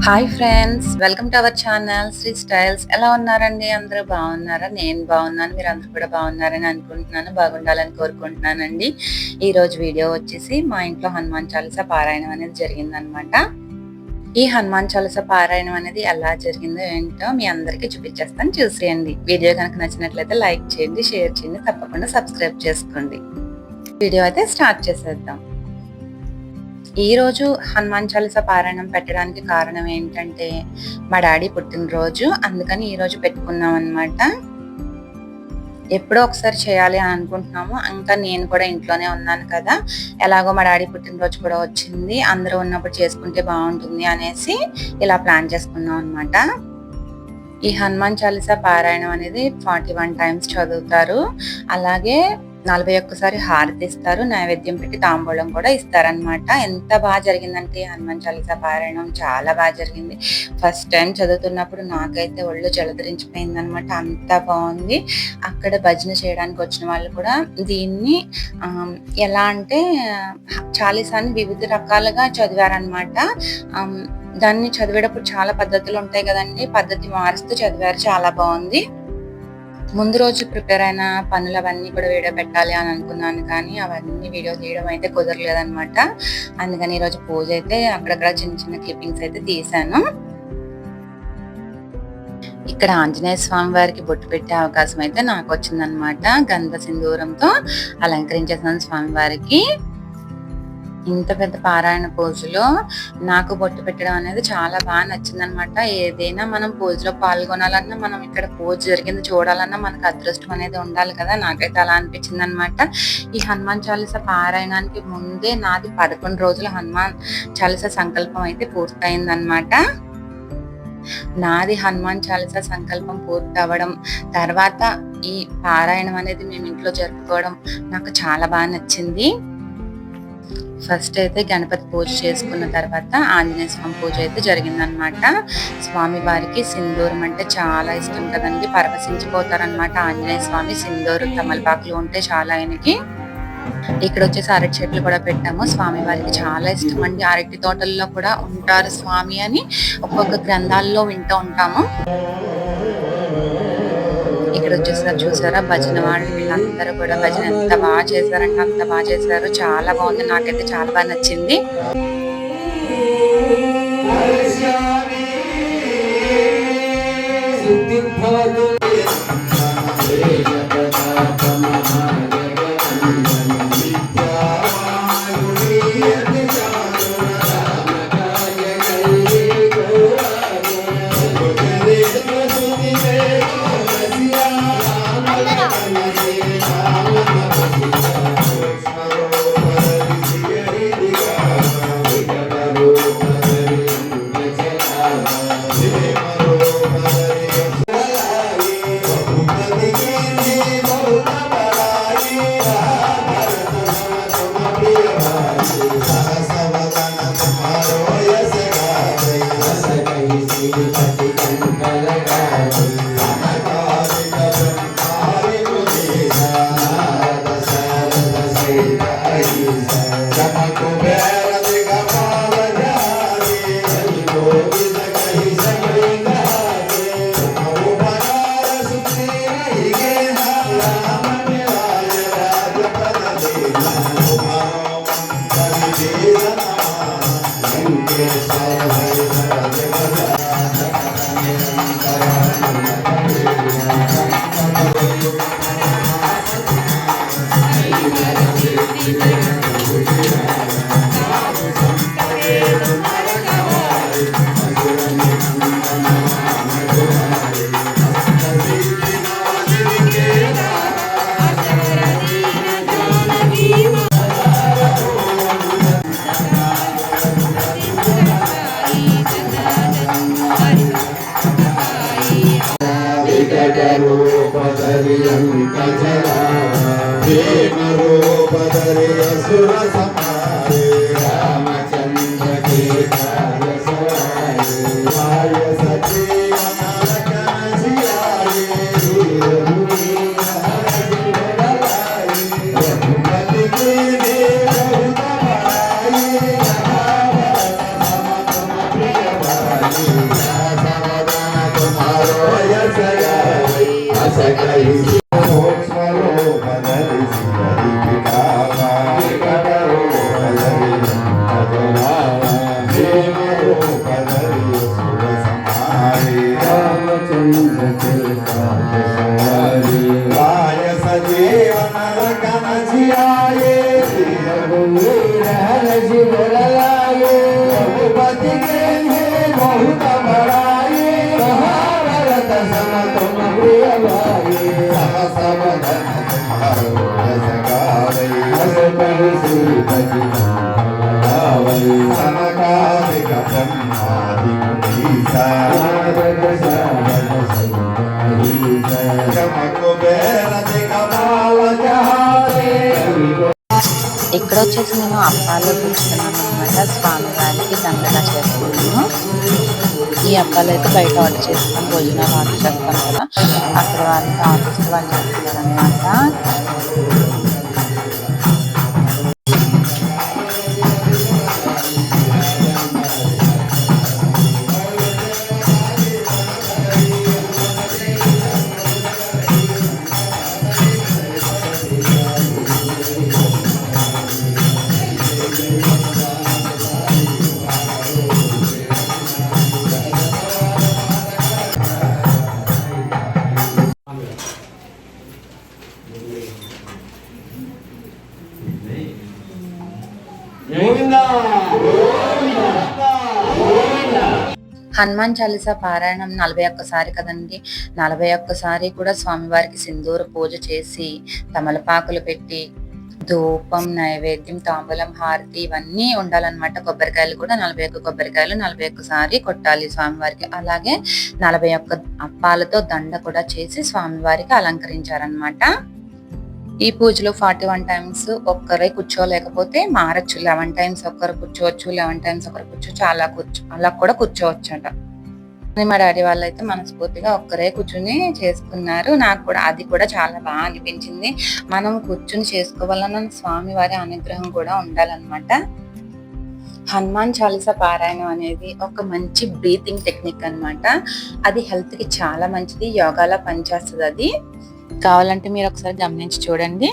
Hi friends, welcome to our channel Sri styles. ఎలా ఉన్నారండి? అందరూ బాగున్నారా? నేను బాగున్నాను. మీరు అందరూ కూడా బాగున్నారని అనుకుంటున్నాను. బాగుండాలని కోరుకుంటున్నానండి. ఈరోజు వీడియో వచ్చేసి మా ఇంట్లో హనుమాన్ చాలీసా పారాయణం అనేది జరిగిందనమాట. ఈ హనుమాన్ చాలీసా పారాయణం అనేది ఎలా జరిగిందో ఏంటో మీ అందరికీ చూపించేస్తాను, చూసేయండి. వీడియో కనుక నచ్చినట్లయితే లైక్ చేయండి, షేర్ చేయండి, తప్పకుండా సబ్స్క్రైబ్ చేసుకోండి. వీడియో అయితే స్టార్ట్ చేసేద్దాం. ఈరోజు హనుమాన్ చాలీసా పారాయణం పెట్టడానికి కారణం ఏంటంటే మా డాడీ పుట్టినరోజు, అందుకని ఈరోజు పెట్టుకున్నాం అనమాట. ఎప్పుడో ఒకసారి చేయాలి అని అనుకుంటున్నాము. ఇంకా నేను కూడా ఇంట్లోనే ఉన్నాను కదా, ఎలాగో మా డాడీ పుట్టినరోజు కూడా వచ్చింది, అందరూ ఉన్నప్పుడు చేసుకుంటే బాగుంటుంది అనేసి ఇలా ప్లాన్ చేసుకున్నాం అనమాట. ఈ హనుమాన్ చాలీసా పారాయణం అనేది 41 టైమ్స్ చదువుతారు. అలాగే 41 హారతి ఇస్తారు, నైవేద్యం పెట్టి తాంబూలం కూడా ఇస్తారనమాట. ఎంత బాగా జరిగిందంటే హనుమాన్ చాలీసా పారాయణం చాలా బాగా జరిగింది. ఫస్ట్ టైం చదువుతున్నప్పుడు నాకైతే ఒళ్ళు జలధరించిపోయింది అనమాట, అంత బాగుంది. అక్కడ భజన చేయడానికి వచ్చిన వాళ్ళు కూడా దీన్ని ఎలా అంటే చాలీసాని వివిధ రకాలుగా చదివారనమాట. దాన్ని చదివేటప్పుడు చాలా పద్ధతులు ఉంటాయి కదండి, పద్ధతి మారుస్తూ చదివారు, చాలా బాగుంది. ముందు రోజు ప్రిపేర్ అయిన పనులు అవన్నీ కూడా వీడియో పెట్టాలి అని అనుకున్నాను, కానీ అవన్నీ వీడియో తీయడం అయితే కుదరలేదనమాట. అందుకని ఈరోజు పూజ అయితే అక్కడక్కడ చిన్న చిన్న క్లిప్పింగ్స్ అయితే తీసాను. ఇక్కడ ఆంజనేయ స్వామి వారికి బొట్టు పెట్టే అవకాశం అయితే నాకు వచ్చిందనమాట. గంధ సింధూరంతో అలంకరించేసాను స్వామి వారికి. ఇంత పెద్ద పారాయణ పూజలో నాకు బొట్టు పెట్టడం అనేది చాలా బాగా నచ్చింది అనమాట. ఏదైనా మనం పూజలో పాల్గొనాలన్నా, మనం ఇక్కడ పూజ జరిగింది చూడాలన్నా మనకు అదృష్టం అనేది ఉండాలి కదా. నాకైతే అలా అనిపించింది అనమాట. ఈ హనుమాన్ చాలీసా పారాయణానికి ముందే నాది 11 రోజుల హనుమాన్ చాలీసా సంకల్పం అయితే పూర్తయింది అనమాట. నాది హనుమాన్ చాలీసా సంకల్పం పూర్తి అవ్వడం తర్వాత ఈ పారాయణం అనేది మేము ఇంట్లో జరుపుకోవడం నాకు చాలా బాగా నచ్చింది. ఫస్ట్ అయితే గణపతి పూజ చేసుకున్న తర్వాత ఆంజనేయ స్వామి పూజ అయితే జరిగిందనమాట. స్వామి వారికి సింధూరం అంటే చాలా ఇష్టం కదండి, పరవశించిపోతారనమాట ఆంజనేయ స్వామి. సింధూరు తమలపాకులు ఉంటే చాలా ఆయనకి. ఇక్కడ వచ్చేసి అరటి చెట్లు కూడా పెట్టాము. స్వామి వారికి చాలా ఇష్టం అండి. అరటి తోటల్లో కూడా ఉంటారు స్వామి అని ఒక్కొక్క గ్రంథాల్లో వింటూ ఉంటాము. ఇక్కడ వచ్చేసారు, చూసారా భజన వాళ్ళు వీళ్ళందరూ కూడా భజన ఎంత బాగా చేశారంటే అంత బాగా చేశారు, చాలా బాగుంది. నాకైతే చాలా బాగా నచ్చింది. ఇక్కడ వచ్చేసి నేను అప్పాలు కూర్చున్నాను అనమాట. స్వామివారికి దండగా చేస్తున్నాను. ఈ అప్పాలు అయితే బయట ఆర్డర్ చేస్తాను, భోజనాలు ఆర్డర్ చేస్తాను కదా, అక్కడ వాళ్ళకి ఆఫీస్ వాళ్ళు చేస్తున్నారు అనమాట. హనుమాన్ చాలీసా పారాయణం 41 కదండి. 41 కూడా స్వామివారికి సింధూర పూజ చేసి తమలపాకులు పెట్టి ధూపం, నైవేద్యం, తాంబూలం, హారతి ఇవన్నీ ఉండాలన్నమాట. కొబ్బరికాయలు కూడా 41 కొబ్బరికాయలు 41 కొట్టాలి స్వామివారికి. అలాగే 41 అప్పాలతో దండ కూడా చేసి స్వామివారికి అలంకరించారనమాట. ఈ పూజలో 41 టైమ్స్ ఒక్కరే కూర్చోలేకపోతే మారచ్చు. 11 టైమ్స్ ఒక్కరు కూర్చోవచ్చు, 11 టైమ్స్ ఒకరు కూర్చోవచ్చు, అలా కూడా కూర్చోవచ్చట. మా డాడీ వాళ్ళు అయితే మనస్ఫూర్తిగా ఒక్కరే కూర్చుని చేసుకున్నారు. నాకు కూడా అది కూడా చాలా బాగా అనిపించింది. మనం కూర్చుని చేసుకోవాలన్న స్వామి వారి అనుగ్రహం కూడా ఉండాలన్నమాట. హనుమాన్ చాలీసా పారాయణం అనేది ఒక మంచి బ్రీతింగ్ టెక్నిక్ అన్నమాట. అది హెల్త్ కి చాలా మంచిది, యోగాలో పనిచేస్తుంది. అది కావాలంటే మీరు ఒకసారి గమనించి చూడండి.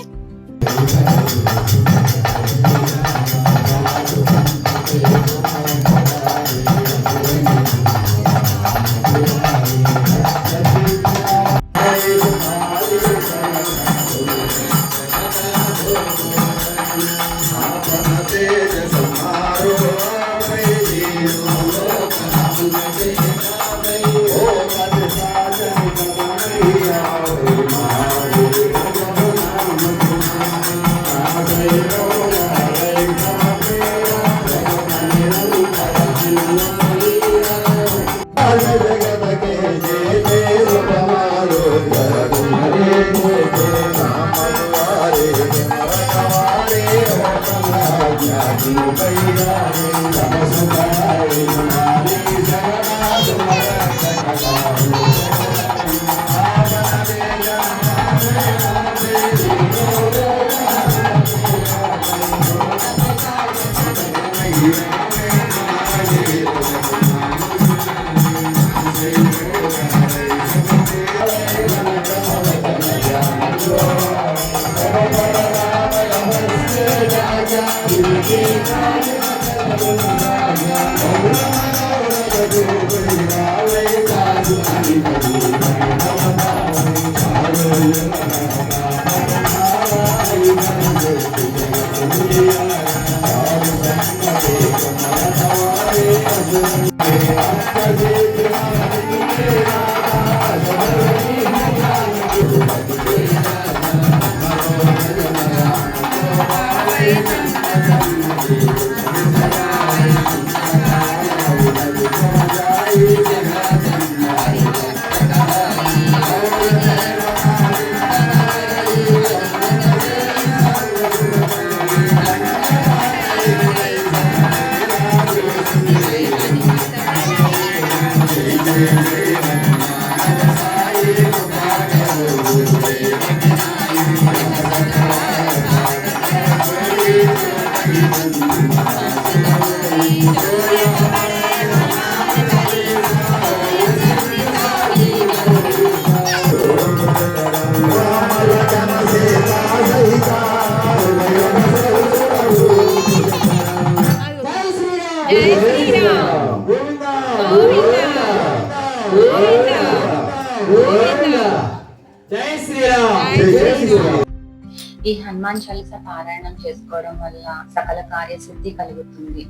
ఈ హనుమాన్ చాలీసా పారాయణం చేసుకోవడం వల్ల సకల కార్యసిద్ధి కలుగుతుంది,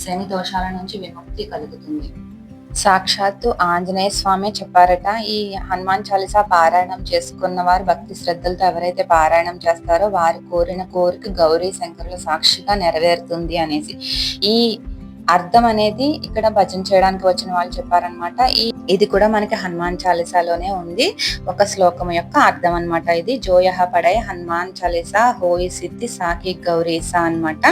శని దోషాల నుంచి విముక్తి కలుగుతుంది. సాక్షాత్తు ఆంజనేయ స్వామి చెప్పారట, ఈ హనుమాన్ చాలీసా పారాయణం చేసుకున్న వారు భక్తి శ్రద్ధలతో ఎవరైతే పారాయణం చేస్తారో వారి కోరిన కోరిక గౌరీ శంకరుల సాక్షిగా నెరవేరుతుంది అనేసి. ఈ అర్థం అనేది ఇక్కడ భజన చేయడానికి వచ్చిన వాళ్ళు చెప్పారనమాట. ఇది కూడా మనకి హనుమాన్ చాలీసాలోనే ఉంది. ఒక శ్లోకం యొక్క అర్థం అనమాట ఇది. జోయహ పడయ హనుమాన్ చాలీసా హోయి సిద్ధి సాకి గౌరీసా అనమాట.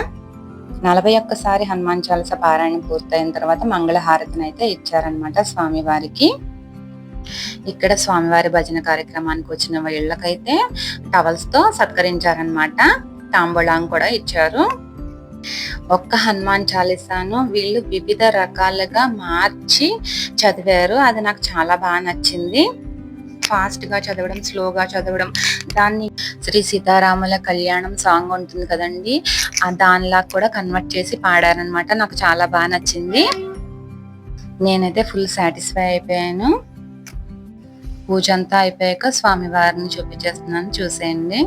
41 హనుమాన్ చాలీసా పారాయణం పూర్తయిన తర్వాత మంగళహారతిని అయితే ఇచ్చారనమాట స్వామివారికి. ఇక్కడ స్వామివారి భజన కార్యక్రమానికి వచ్చిన వీళ్ళకైతే టవల్స్ తో సత్కరించారనమాట. తాంబూలాం కూడా ఇచ్చారు. ఒక్క హనుమాన్ చాలీసాను వీళ్ళు వివిధ రకాలుగా మార్చి చదివారు. అది నాకు చాలా బాగా నచ్చింది. ఫాస్ట్ గా చదవడం, స్లోగా చదవడం, దాన్ని శ్రీ సీతారాముల కళ్యాణం సాంగ్ ఉంటుంది కదండి, దానిలా కూడా కన్వర్ట్ చేసి పాడారనమాట. నాకు చాలా బాగా నచ్చింది. నేనైతే ఫుల్ సాటిస్ఫై అయిపోయాను. పూజ అంతా అయిపోయాక స్వామివారిని చూపించేస్తున్నాను, చూసేయండి.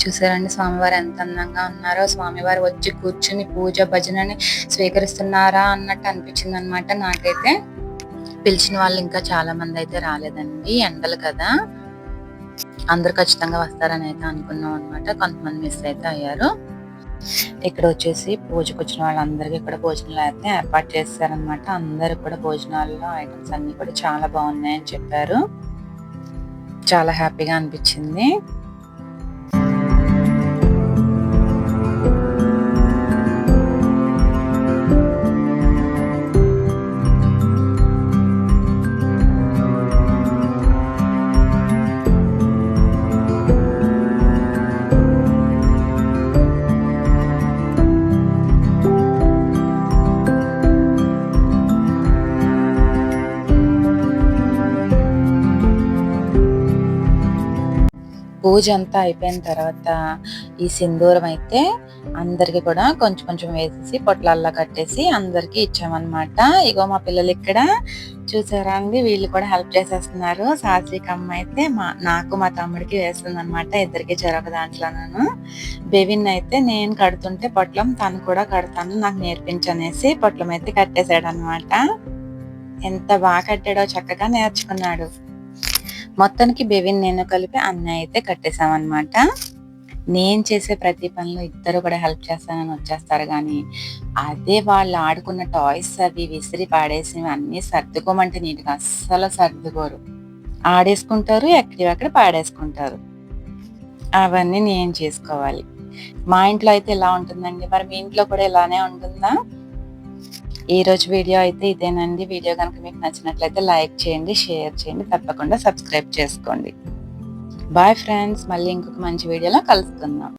చూసారండి స్వామివారు ఎంత అందంగా ఉన్నారో. స్వామివారు వచ్చి కూర్చుని పూజ భజనని స్వీకరిస్తున్నారా అన్నట్టు అనిపించింది అనమాట నాకైతే. పిలిచిన వాళ్ళు ఇంకా చాలా మంది అయితే రాలేదండి, ఎండలు కదా, అందరు ఖచ్చితంగా వస్తారని అయితే అనుకున్నాం అనమాట. కొంతమంది మిస్ అయితే అయ్యారు. ఇక్కడ వచ్చేసి పూజకు వచ్చిన వాళ్ళందరికీ ఇక్కడ భోజనాలు అయితే ఏర్పాటు చేస్తారనమాట. అందరు కూడా భోజనాల్లో ఐటమ్స్ అన్ని కూడా చాలా బాగున్నాయని చెప్పారు. చాలా హ్యాపీగా అనిపించింది. పూజ అంతా అయిపోయిన తర్వాత ఈ సింధూరం అయితే అందరికి కూడా కొంచెం కొంచెం వేసేసి పొట్లల్లా కట్టేసి అందరికి ఇచ్చామన్నమాట. ఇగో మా పిల్లలు ఇక్కడ చూసారా అండి, వీళ్ళు కూడా హెల్ప్ చేసేస్తున్నారు. సాత్వికమ్మ అయితే నాకు మా తమ్ముడికి వేస్తుంది అనమాట. ఇద్దరికి చెరొక దాంట్లోనూ. బెవిన్ అయితే నేను కడుతుంటే పొట్లం తను కూడా కడతాను నాకు నేర్పించనేసి పొట్లం అయితే కట్టేశాడు అనమాట. ఎంత బాగా కట్టాడో, చక్కగా నేర్చుకున్నాడు. మొత్తానికి బెవిన్ నేను కలిపి అన్నీ అయితే కట్టేసామన్నమాట. నేను చేసే ప్రతి పనిలో ఇద్దరు కూడా హెల్ప్ చేస్తానని వచ్చేస్తారు, కానీ అదే వాళ్ళు ఆడుకున్న టాయ్స్ అవి విసిరి పాడేసినవి అన్నీ సర్దుకోమంటే నీట్గా అస్సలు సర్దుకోరు. ఆడేసుకుంటారు, ఎక్కడివక్కడ పాడేసుకుంటారు. అవన్నీ నేను చేసుకోవాలి. మా ఇంట్లో అయితే ఇలా ఉంటుందండి. మరి మీ ఇంట్లో కూడా ఇలానే ఉంటుందా? ఈ రోజు వీడియో అయితే ఇదేనండి. వీడియో కనుక మీకు నచ్చినట్లయితే లైక్ చేయండి, షేర్ చేయండి, తప్పకుండా సబ్స్క్రైబ్ చేసుకోండి. బాయ్ ఫ్రెండ్స్, మళ్ళీ ఇంకొక మంచి వీడియోలో కలుసుకుందాం.